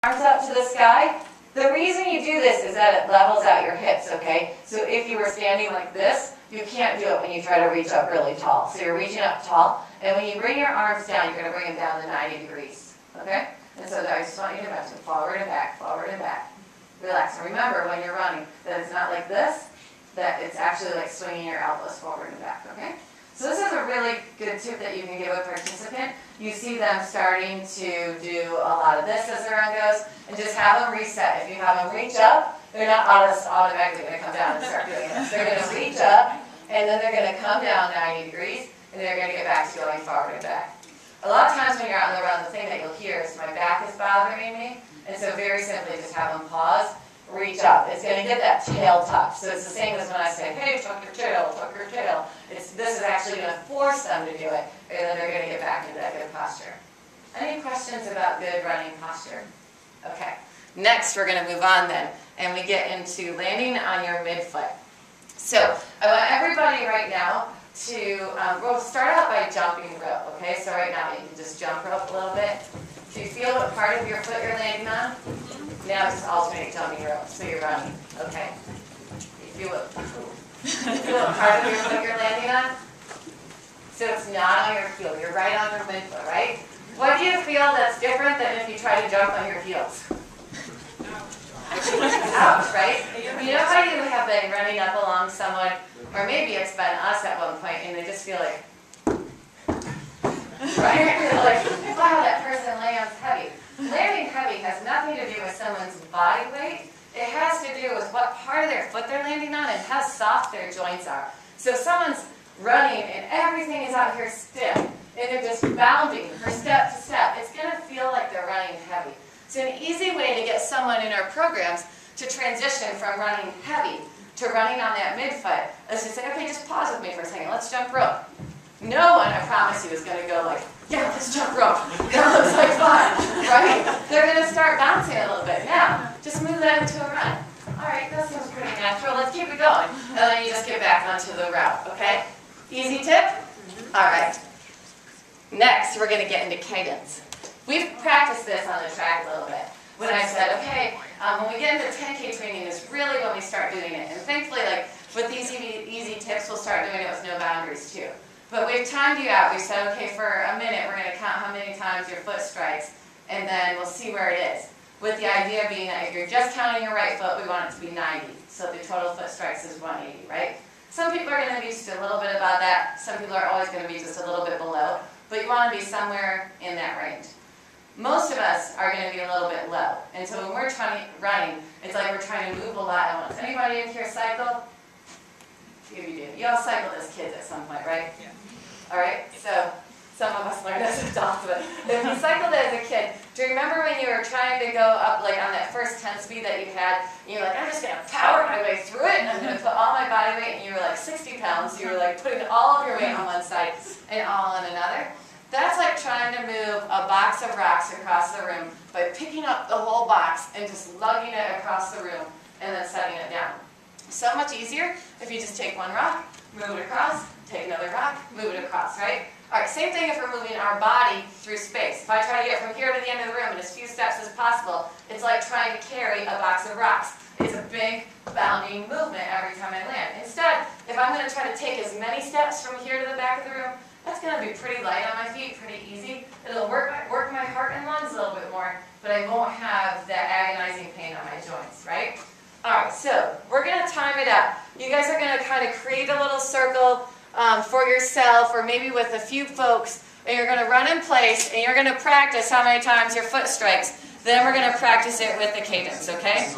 arms up to the sky. The reason you do this is that it levels out your hips, okay? So if you were standing like this, you can't do it when you try to reach up really tall. So you're reaching up tall, and when you bring your arms down, you're going to bring them down to 90 degrees, okay? And so I just want you to imagine forward and back, forward and back. Relax. And remember when you're running that it's not like this, that it's actually like swinging your elbows forward and back, okay? So this is a really good tip that you can give a participant. You see them starting to do a lot of this as the run goes, and just have them reset. If you have them reach up, they're not automatically going to come down and start doing this. They're going to reach up, and then they're going to come down 90 degrees, and they're going to get back to going forward and back. A lot of times when you're out on the run, the thing that you'll hear is my back is bothering me, and so very simply just have them pause, reach up. It's going to get that tail tuck. So it's the same as when I say, hey, tuck your tail, tuck your tail. This is actually going to force them to do it, and then they're going to get back into that good posture. Any questions about good running posture? Okay. Next, we're going to move on then, and we get into landing on your midfoot. So I want everybody right now to, we'll start out by jumping rope, okay? So right now you can just jump rope a little bit. Do you feel what part of your foot you're landing on? Now just alternate jumping rope, so you're running, okay? You feel what part of your foot you're landing on? So it's not on your heel, you're right on your midfoot, right? What do you feel that's different than if you try to jump on your heels? Ouch, right? You know how you have been running up along someone, or maybe it's been us at one point, and they just feel like, right? You're like, wow, that person lands heavy. Landing heavy has nothing to do with someone's body weight. It has to do with what part of their foot they're landing on and how soft their joints are. So if someone's running and everything is out here stiff, and they're just bounding from step to step, it's going to feel like they're running heavy. So an easy way to get someone in our programs to transition from running heavy to running on that midfoot is to say, okay, just pause with me for a second. Let's jump rope. No one, I promise you, is going to go like, yeah, let's jump rope. That looks like fun, right? They're going to start bouncing a little bit. Now, just move that into a run. All right, that seems pretty natural. Let's keep it going. And then you just get back onto the route, okay? Easy tip? All right. Next, we're going to get into cadence. We've practiced this on the track a little bit. When I said, okay, when we get into 10K training is really when we start doing it. And thankfully, like with these easy tips, we'll start doing it with no boundaries too. But we've timed you out. We said, okay, for a minute, we're going to count how many times your foot strikes, and then we'll see where it is. With the idea being that if you're just counting your right foot, we want it to be 90. So the total foot strikes is 180, right? Some people are going to be just a little bit above that. Some people are always going to be just a little bit below. But you want to be somewhere in that range. Most of us are going to be a little bit low. And so when we're running, it's like we're trying to move a lot at once. Anybody in here cycle? You do. You all cycled as kids at some point, right? Yeah. All right, so some of us learned as adults, but if you cycled as a kid, do you remember when you were trying to go up like on that first 10 speed that you had, and you're like, I'm just going to power my way through it, and I'm going to put all my body weight, and you were like 60 pounds, so you were like putting all of your weight on one side and all on another? That's like trying to move a box of rocks across the room by picking up the whole box and just lugging it across the room and then setting it down. So much easier if you just take one rock, move it across, take another rock, move it across, right? All right, same thing if we're moving our body through space. If I try to get from here to the end of the room in as few steps as possible, it's like trying to carry a box of rocks. It's a big, bounding movement every time I land. Instead, if I'm going to try to take as many steps from here to the back of the room, that's going to be pretty light on my feet, pretty easy. It'll work my heart and lungs a little bit more, but I won't have that agonizing pain on my joints, right? All right, so we're going to time it out. You guys are going to kind of create a little circle for yourself or maybe with a few folks, and you're going to run in place, and you're going to practice how many times your foot strikes. Then we're going to practice it with the cadence, okay?